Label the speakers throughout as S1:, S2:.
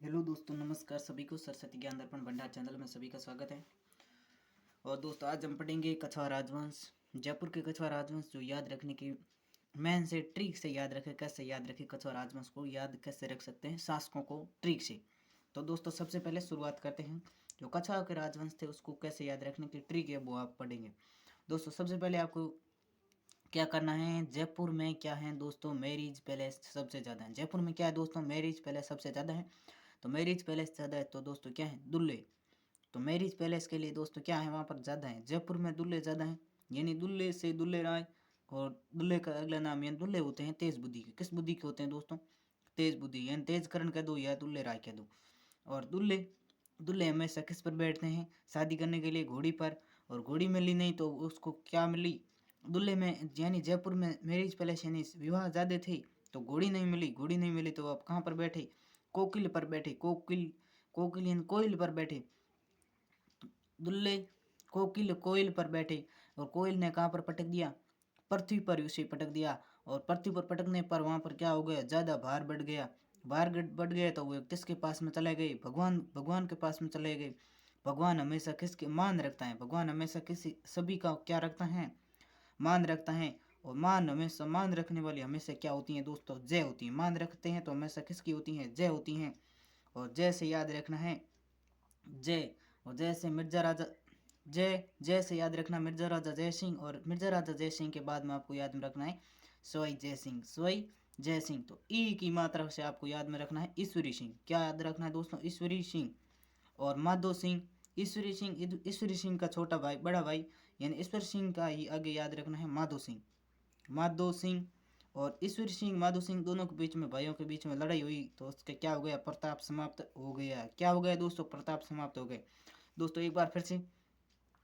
S1: Hello दोस्तों, नमस्कार सभी को। सरस्वती ज्ञान दर्पण भंडार चैनल में सभी का स्वागत है। और दोस्तों, आज हम पढ़ेंगे कछवाहा राजवंश। जयपुर के कछवाहा राजवंश जो याद रखने की मैन से ट्रिक से याद रखें, कैसे याद रखें, कछवाहा राजवंश को याद कैसे रख सकते हैं शासकों को ट्रिक से। तो दोस्तों, सबसे पहले शुरुआत करते हैं। जो कछवाहा के राजवंश थे उसको कैसे याद रखने की ट्रिक है वो आप पढ़ेंगे। दोस्तों, सबसे पहले आपको क्या करना है, जयपुर में क्या है दोस्तों, मैरिज पैलेस सबसे ज़्यादा है। जयपुर में क्या है दोस्तों, मैरिज पैलेस सबसे ज़्यादा है। तो मैरिज पैलेस ज़्यादा है तो दोस्तों क्या है, दुल्हे। तो मैरिज पैलेस के लिए दोस्तों क्या है, वहाँ पर ज़्यादा है, जयपुर में दुल्हे ज़्यादा हैं। यानी दुल्हे से दुल्हे राय। और दुल्हे का अगला नाम, यानी दुल्हे होते हैं तेज बुद्धि के। किस बुद्धि के होते हैं दोस्तों, तेज बुद्धि, यानी तेज करण कह दो या दुल्हे राय कह दो। और दुल्हे दुल्हे हमेशा किस पर बैठते हैं, शादी करने के लिए घोड़ी पर। और घोड़ी मिली नहीं तो उसको क्या मिली, दुल्हे में। यानी जयपुर में मैरिज पैलेस यानी विवाह ज़्यादा थे तो घोड़ी नहीं मिली। घोड़ी नहीं मिली तो आप कहाँ पर बैठे, कोकिल पर बैठे। कोकिल कोकिल यानी कोयल पर बैठे। दुल्ले कोकिल कोयल पर बैठे और कोयल ने कहाँ पर पटक दिया, पृथ्वी पर उसे पटक दिया। और पृथ्वी पर पटकने पर वहाँ पर क्या हो गया, ज़्यादा भार बढ़ गया। बढ़ गया तो वो किसके पास में चले गए, भगवान के पास में चले गए। भगवान हमेशा किसके मान रखता है, भगवान हमेशा किसी सभी का क्या रखता है, मान रखता है। और मान रखने वाली हमेशा क्या होती हैं दोस्तों, जय होती है। मान रखते हैं तो हमेशा किसकी होती हैं, जय होती हैं। और जय से याद रखना है, जय। और जय से मिर्जा राजा, जय से याद रखना मिर्जा राजा जय सिंह। और मिर्जा राजा जय सिंह के बाद में आपको याद में रखना है सवाई जय सिंह। सवाई जय सिंह, तो ई की मात्रा से आपको याद में रखना है ईश्वरी सिंह। क्या याद रखना है दोस्तों, ईश्वरी सिंह। और माधो सिंह, ईश्वरी सिंह का छोटा भाई, बड़ा भाई, यानी ईश्वर सिंह का ही आगे याद रखना है माधो सिंह। माधो सिंह और ईश्वर सिंह, माधो सिंह दोनों के बीच में, भाइयों के बीच में लड़ाई हुई तो उसका क्या हो गया, प्रताप समाप्त हो गया। क्या हो गया दोस्तों, प्रताप समाप्त हो गए। दोस्तों एक बार फिर से,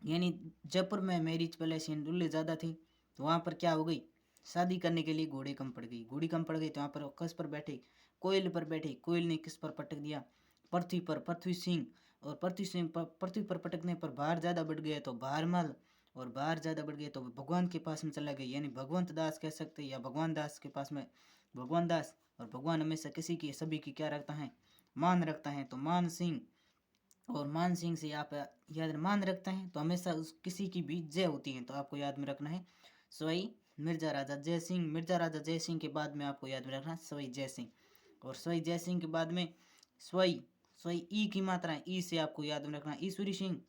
S1: यानी जयपुर में मैरिज पैलेस यानी दुल्हे ज़्यादा थे तो वहाँ पर क्या हो गई, शादी करने के लिए घोड़े कम पड़ गई। घोड़ी कम पड़ गई तो वहाँ पर किस पर बैठे, कोयल पर बैठे। कोयल ने किस पर पटक दिया, पृथ्वी पर, पृथ्वी सिंह। और पृथ्वी पर पटकने पर भार ज़्यादा बढ़ गया तो भारमल। और भार ज़्यादा बढ़ गया तो भगवान के पास में चला गया, यानी भगवंत दास कह सकते हैं या भगवान दास के पास में, भगवान दास। और भगवान हमेशा किसी की सभी की क्या रखता है, मान रखता है। तो मान सिंह, और मान सिंह से आप याद मान रखते हैं तो हमेशा उस किसी की भी जय होती है। तो आपको याद में रखना है सवाई मिर्जा राजा जय सिंह। मिर्जा राजा जय सिंह के बाद में आपको याद में रखना है सवाई जय सिंह। और सवाई जय सिंह के बाद में सवाई सवाई ई की मात्रा है, ई से आपको याद में रखना है ईश्वरी सिंह।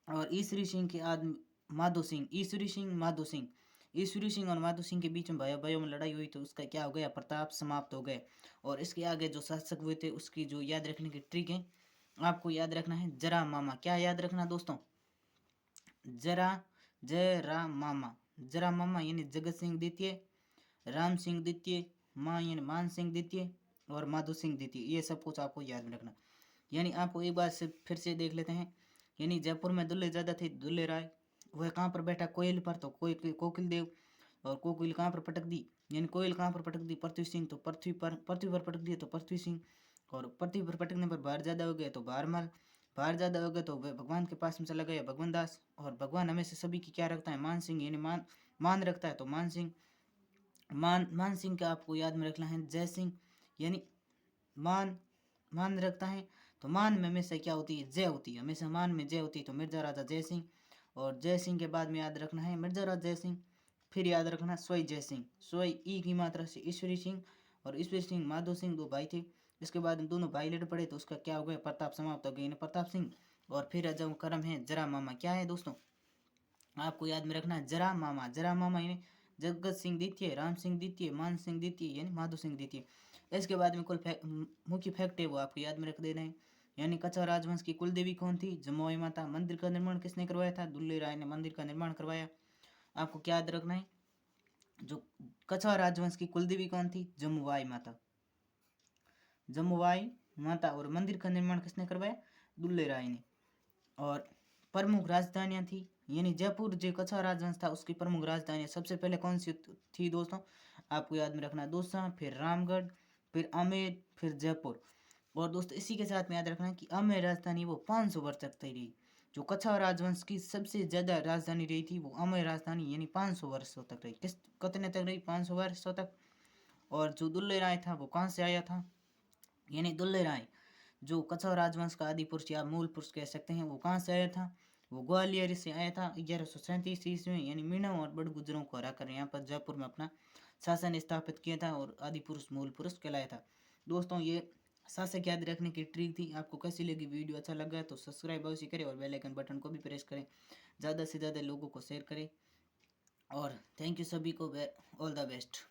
S1: और ईश्वरी सिंह के आदमी माधो सिंह, ईश्वरी सिंह माधो सिंह। ईश्वरी सिंह और माधो सिंह के बीच में भाइयों में लड़ाई हुई तो उसका क्या हो गया, प्रताप समाप्त हो गए। और इसके आगे जो शासक हुए थे उसकी जो याद रखने की ट्रिक है, आपको याद रखना है जरा मामा। क्या याद रखना दोस्तों, जरा, जरा मामा। जरा मामा यानी जगत सिंह द्वितीय, राम सिंह द्वितीय, माँ यानी मान सिंह द्वितीय, और माधो सिंह द्वितीय। ये सब कुछ आपको याद में रखना। यानी आपको एक बार से फिर से देख लेते हैं। यानी जयपुर में दुल्हे ज़्यादा थे, दुल्हे राय। वह कहाँ पर बैठा, कोयल पर, तो कोकिल देव। और कोकिल कहाँ पर पटक दी, यानी कोयल कहाँ पर पटक दी, पृथ्वी सिंह। तो पृथ्वी पर पटक दिए तो पृथ्वी सिंह। और पृथ्वी पर पटकने पर भार ज़्यादा हो गया तो भारमल। भार ज़्यादा हो गया तो वह भगवान के पास में चला गया, भगवान दास। और भगवान हमेशा सभी की क्या रखता है, मान सिंह, यानी मान रखता है। तो मान सिंह, मान सिंह का आपको याद में रखना है जय सिंह, यानी मान मान रखता है। तो मान में हमेशा क्या होती है, जय होती है। हमेशा मान में जय होती है तो मिर्जा राजा जय सिंह। और जय सिंह के बाद में याद रखना है मिर्जा राजा जय सिंह। फिर याद रखना सोई जय सिंह, सोई ई की मात्रा से ईश्वरी सिंह। और ईश्वरी सिंह माधो सिंह दो भाई थे। इसके बाद दोनों भाई लड़ पड़े तो उसका क्या हो गया, प्रताप समाप्त हो गया, प्रताप सिंह। और फिर जो क्रम है जरा मामा, क्या है दोस्तों, आपको याद में रखना है जरा मामा। जरा मामा यानी जगत सिंह द्वितीय, राम सिंह द्वितीय, मान सिंह द्वितीय, यानी माधो सिंह द्वितीय। इसके बाद में मुख्य फैक्ट है वो आपको याद में रख देना है। यानी कछवाहा राजवंश की कुल देवी कौन थी, जमुई माता। मंदिर का निर्माण किसने करवाया था, दुल्ले राय ने मंदिर का निर्माण करवाया। आपको क्या याद रखना है, जो कछवाहा राजवंश की कुल देवी कौन थी, जमुई माता, जमुई माता। और मंदिर का निर्माण किसने करवाया, दुल्ले राय ने। और प्रमुख राजधानियाँ थी, यानी जयपुर जो कछवाहा राजवंश था उसकी प्रमुख राजधानी सबसे पहले कौन सी थी दोस्तों, आपको याद में रखना, दौसा, फिर रामगढ़, फिर आमेर, फिर जयपुर। और दोस्तों इसी के साथ में याद रखना कि आमेर राजधानी वो 500 वर्ष तक रही। जो कछवाहा राजवंश की सबसे ज़्यादा राजधानी रही थी वो आमेर राजधानी, यानी 500 वर्षों तक रही। कितने तक रही, 500 वर्षों तक। और जो दुल्ले राय था वो कहाँ से आया था, यानी दुल्ले राय, जो कछवार राजवंश का आदि पुरुष या मूल पुरुष कह सकते हैं, वो कहाँ से आया था? वो ग्वालियर से आया था 1137 ईस्वी में, यानी मीणों और बड़गुजरों को हराकर यहाँ पर जयपुर में अपना शासन स्थापित किया था और आदि पुरुष मूल पुरुष कहलाया था। दोस्तों ये शासक याद रखने की ट्रिक थी। आपको कैसी लगी वीडियो? अच्छा लगा तो सब्सक्राइब अवश्य करें और बेल आइकन बटन को भी प्रेस करें, ज़्यादा से ज़्यादा लोगों को शेयर करें। और थैंक यू सभी को, ऑल द बेस्ट।